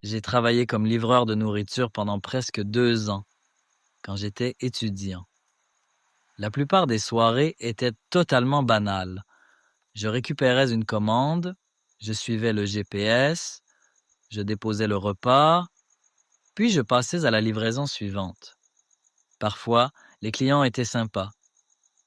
J'ai travaillé comme livreur de nourriture pendant presque 2 ans, quand j'étais étudiant. La plupart des soirées étaient totalement banales. Je récupérais une commande, je suivais le GPS, je déposais le repas, puis je passais à la livraison suivante. Parfois, les clients étaient sympas.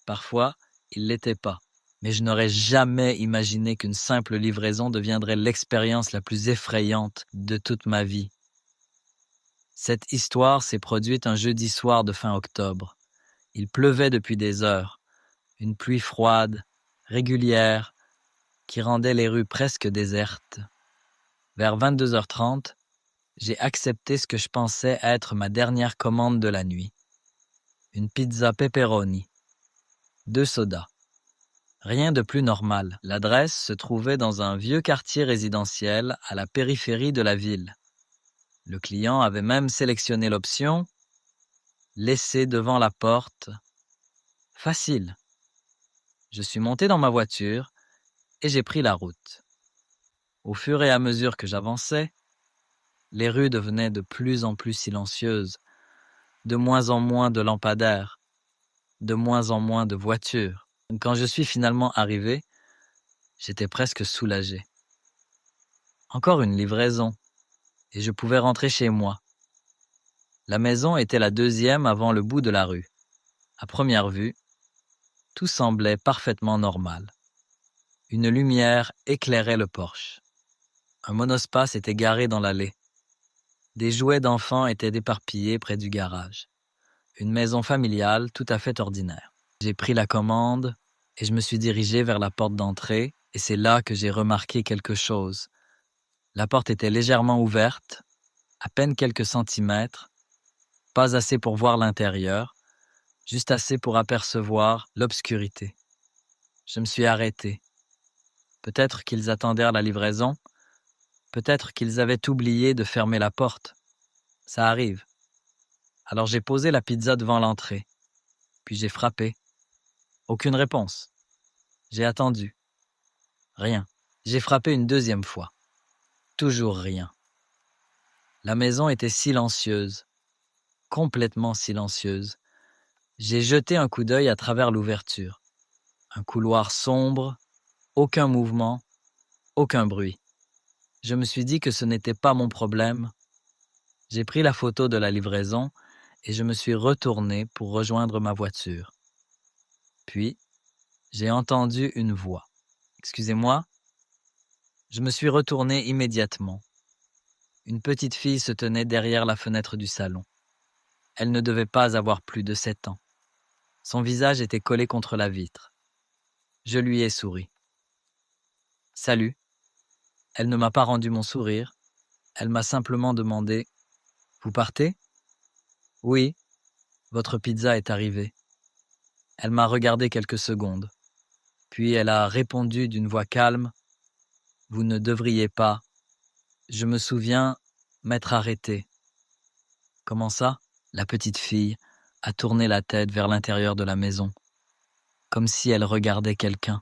Parfois, ils ne l'étaient pas. Mais je n'aurais jamais imaginé qu'une simple livraison deviendrait l'expérience la plus effrayante de toute ma vie. Cette histoire s'est produite un jeudi soir de fin octobre. Il pleuvait depuis des heures, une pluie froide, régulière, qui rendait les rues presque désertes. Vers 22h30, j'ai accepté ce que je pensais être ma dernière commande de la nuit. Une pizza pepperoni, 2 sodas. Rien de plus normal. L'adresse se trouvait dans un vieux quartier résidentiel à la périphérie de la ville. Le client avait même sélectionné l'option « Laisser devant la porte ». Facile. Je suis monté dans ma voiture et j'ai pris la route. Au fur et à mesure que j'avançais, les rues devenaient de plus en plus silencieuses, de moins en moins de lampadaires, de moins en moins de voitures. Quand je suis finalement arrivé, j'étais presque soulagé. Encore une livraison, et je pouvais rentrer chez moi. La maison était la deuxième avant le bout de la rue. À première vue, tout semblait parfaitement normal. Une lumière éclairait le porche. Un monospace était garé dans l'allée. Des jouets d'enfants étaient éparpillés près du garage. Une maison familiale tout à fait ordinaire. J'ai pris la commande et je me suis dirigé vers la porte d'entrée et c'est là que j'ai remarqué quelque chose. La porte était légèrement ouverte, à peine quelques centimètres, pas assez pour voir l'intérieur, juste assez pour apercevoir l'obscurité. Je me suis arrêté. Peut-être qu'ils attendirent la livraison, peut-être qu'ils avaient oublié de fermer la porte. Ça arrive. Alors j'ai posé la pizza devant l'entrée, puis j'ai frappé. Aucune réponse. J'ai attendu. Rien. J'ai frappé une deuxième fois. Toujours rien. La maison était silencieuse, complètement silencieuse. J'ai jeté un coup d'œil à travers l'ouverture. Un couloir sombre, aucun mouvement, aucun bruit. Je me suis dit que ce n'était pas mon problème. J'ai pris la photo de la livraison et je me suis retourné pour rejoindre ma voiture. Puis, j'ai entendu une voix. « Excusez-moi ?» Je me suis retourné immédiatement. Une petite fille se tenait derrière la fenêtre du salon. Elle ne devait pas avoir plus de 7 ans. Son visage était collé contre la vitre. Je lui ai souri. « Salut !» Elle ne m'a pas rendu mon sourire. Elle m'a simplement demandé « Vous partez ?»« Oui, votre pizza est arrivée. » Elle m'a regardé quelques secondes. Puis elle a répondu d'une voix calme « Vous ne devriez pas. » Je me souviens m'être arrêté. « Comment ça ?» La petite fille a tourné la tête vers l'intérieur de la maison, comme si elle regardait quelqu'un.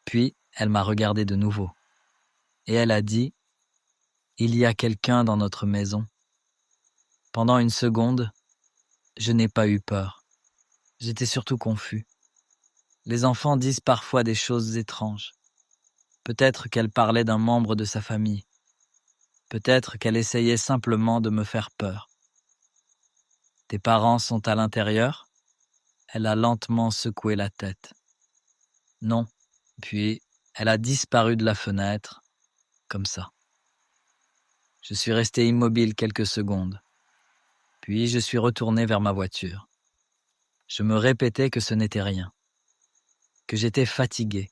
Puis elle m'a regardé de nouveau. Et elle a dit « Il y a quelqu'un dans notre maison. » Pendant une seconde, je n'ai pas eu peur. J'étais surtout confus. Les enfants disent parfois des choses étranges. Peut-être qu'elle parlait d'un membre de sa famille. Peut-être qu'elle essayait simplement de me faire peur. « Tes parents sont à l'intérieur ?» Elle a lentement secoué la tête. « Non. » Puis elle a disparu de la fenêtre, comme ça. Je suis resté immobile quelques secondes. Puis je suis retourné vers ma voiture. Je me répétais que ce n'était rien, que j'étais fatigué,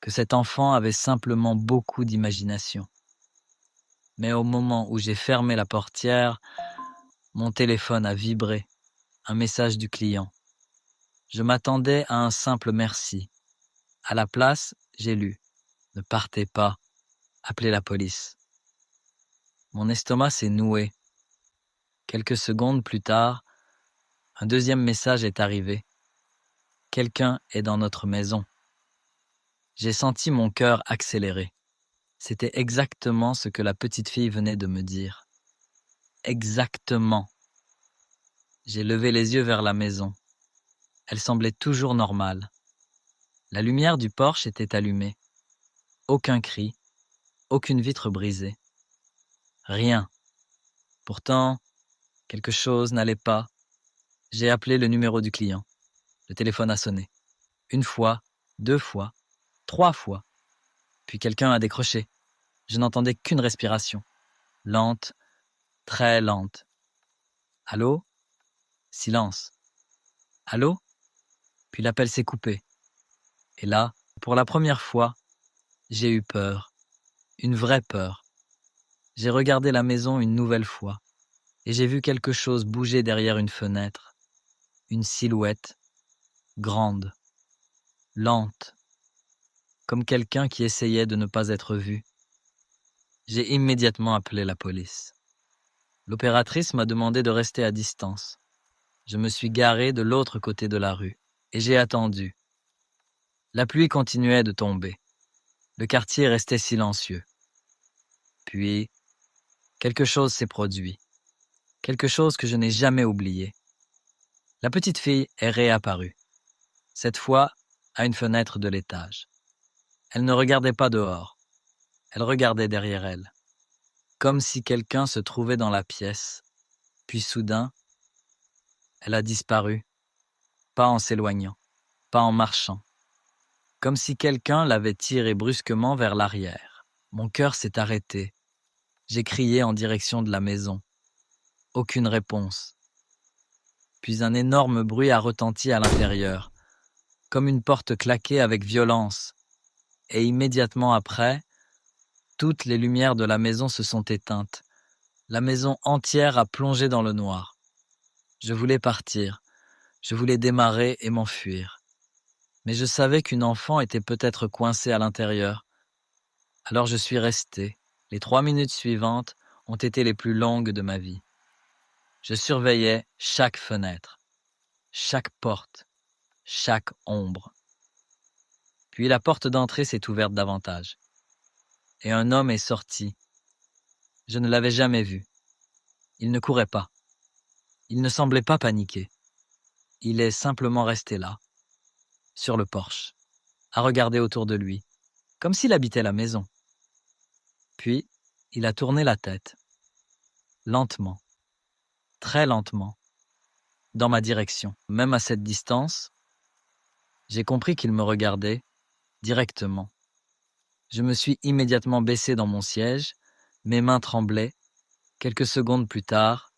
que cet enfant avait simplement beaucoup d'imagination. Mais au moment où j'ai fermé la portière, mon téléphone a vibré, un message du client. Je m'attendais à un simple merci. À la place, j'ai lu « Ne partez pas, appelez la police ». Mon estomac s'est noué. Quelques secondes plus tard, un deuxième message est arrivé. « Quelqu'un est dans notre maison ». J'ai senti mon cœur accélérer. C'était exactement ce que la petite fille venait de me dire. Exactement. J'ai levé les yeux vers la maison. Elle semblait toujours normale. La lumière du porche était allumée. Aucun cri, aucune vitre brisée. Rien. Pourtant, quelque chose n'allait pas. J'ai appelé le numéro du client. Le téléphone a sonné. 1 fois, 2 fois, 3 fois. Puis quelqu'un a décroché. Je n'entendais qu'une respiration. Lente, très lente. Allô? Silence. Allô? Puis l'appel s'est coupé. Et là, pour la première fois, j'ai eu peur. Une vraie peur. J'ai regardé la maison une nouvelle fois. Et j'ai vu quelque chose bouger derrière une fenêtre. Une silhouette, grande, lente, comme quelqu'un qui essayait de ne pas être vu. J'ai immédiatement appelé la police. L'opératrice m'a demandé de rester à distance. Je me suis garé de l'autre côté de la rue et j'ai attendu. La pluie continuait de tomber. Le quartier restait silencieux. Puis, quelque chose s'est produit. Quelque chose que je n'ai jamais oublié. La petite fille est réapparue. Cette fois, à une fenêtre de l'étage. Elle ne regardait pas dehors. Elle regardait derrière elle. Comme si quelqu'un se trouvait dans la pièce. Puis soudain, elle a disparu. Pas en s'éloignant, pas en marchant. Comme si quelqu'un l'avait tirée brusquement vers l'arrière. Mon cœur s'est arrêté. J'ai crié en direction de la maison. Aucune réponse. Puis un énorme bruit a retenti à l'intérieur, comme une porte claquée avec violence. Et immédiatement après, toutes les lumières de la maison se sont éteintes. La maison entière a plongé dans le noir. Je voulais partir. Je voulais démarrer et m'enfuir. Mais je savais qu'une enfant était peut-être coincée à l'intérieur. Alors je suis resté. Les 3 minutes suivantes ont été les plus longues de ma vie. Je surveillais chaque fenêtre, chaque porte, chaque ombre. Puis la porte d'entrée s'est ouverte davantage. Et un homme est sorti. Je ne l'avais jamais vu. Il ne courait pas. Il ne semblait pas paniquer. Il est simplement resté là, sur le porche, à regarder autour de lui, comme s'il habitait la maison. Puis, il a tourné la tête, lentement, très lentement, dans ma direction. Même à cette distance, j'ai compris qu'il me regardait directement. Je me suis immédiatement baissé dans mon siège, mes mains tremblaient. Quelques secondes plus tard,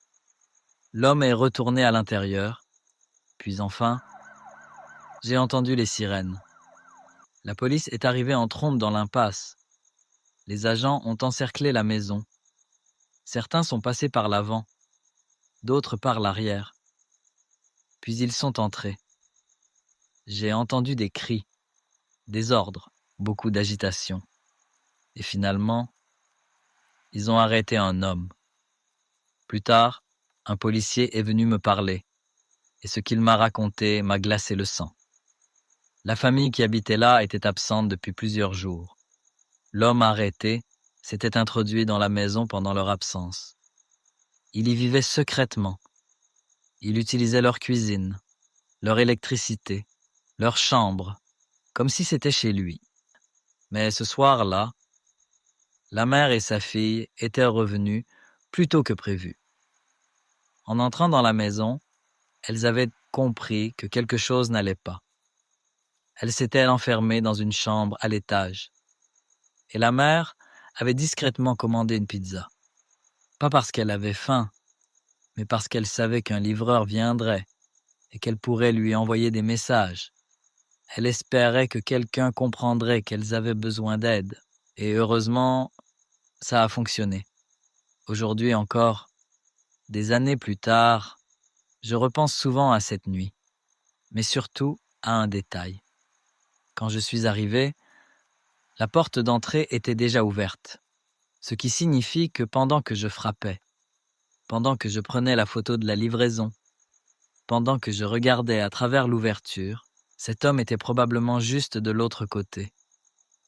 l'homme est retourné à l'intérieur, puis enfin, j'ai entendu les sirènes. La police est arrivée en trombe dans l'impasse. Les agents ont encerclé la maison. Certains sont passés par l'avant, d'autres par l'arrière. Puis ils sont entrés. J'ai entendu des cris, des ordres, beaucoup d'agitation. Et finalement, ils ont arrêté un homme. Plus tard, un policier est venu me parler, et ce qu'il m'a raconté m'a glacé le sang. La famille qui habitait là était absente depuis plusieurs jours. L'homme arrêté s'était introduit dans la maison pendant leur absence. Il y vivait secrètement. Il utilisait leur cuisine, leur électricité, leur chambre, comme si c'était chez lui. Mais ce soir-là, la mère et sa fille étaient revenues plus tôt que prévu. En entrant dans la maison, elles avaient compris que quelque chose n'allait pas. Elles s'étaient enfermées dans une chambre à l'étage. Et la mère avait discrètement commandé une pizza. Pas parce qu'elle avait faim, mais parce qu'elle savait qu'un livreur viendrait et qu'elle pourrait lui envoyer des messages. Elle espérait que quelqu'un comprendrait qu'elles avaient besoin d'aide. Et heureusement, ça a fonctionné. Aujourd'hui encore, des années plus tard, je repense souvent à cette nuit, mais surtout à un détail. Quand je suis arrivé, la porte d'entrée était déjà ouverte, ce qui signifie que pendant que je frappais, pendant que je prenais la photo de la livraison, pendant que je regardais à travers l'ouverture, cet homme était probablement juste de l'autre côté,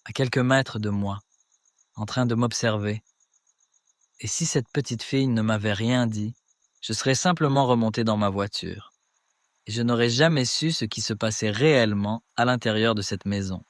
à quelques mètres de moi, en train de m'observer. Et si cette petite fille ne m'avait rien dit, je serais simplement remonté dans ma voiture. Et je n'aurais jamais su ce qui se passait réellement à l'intérieur de cette maison.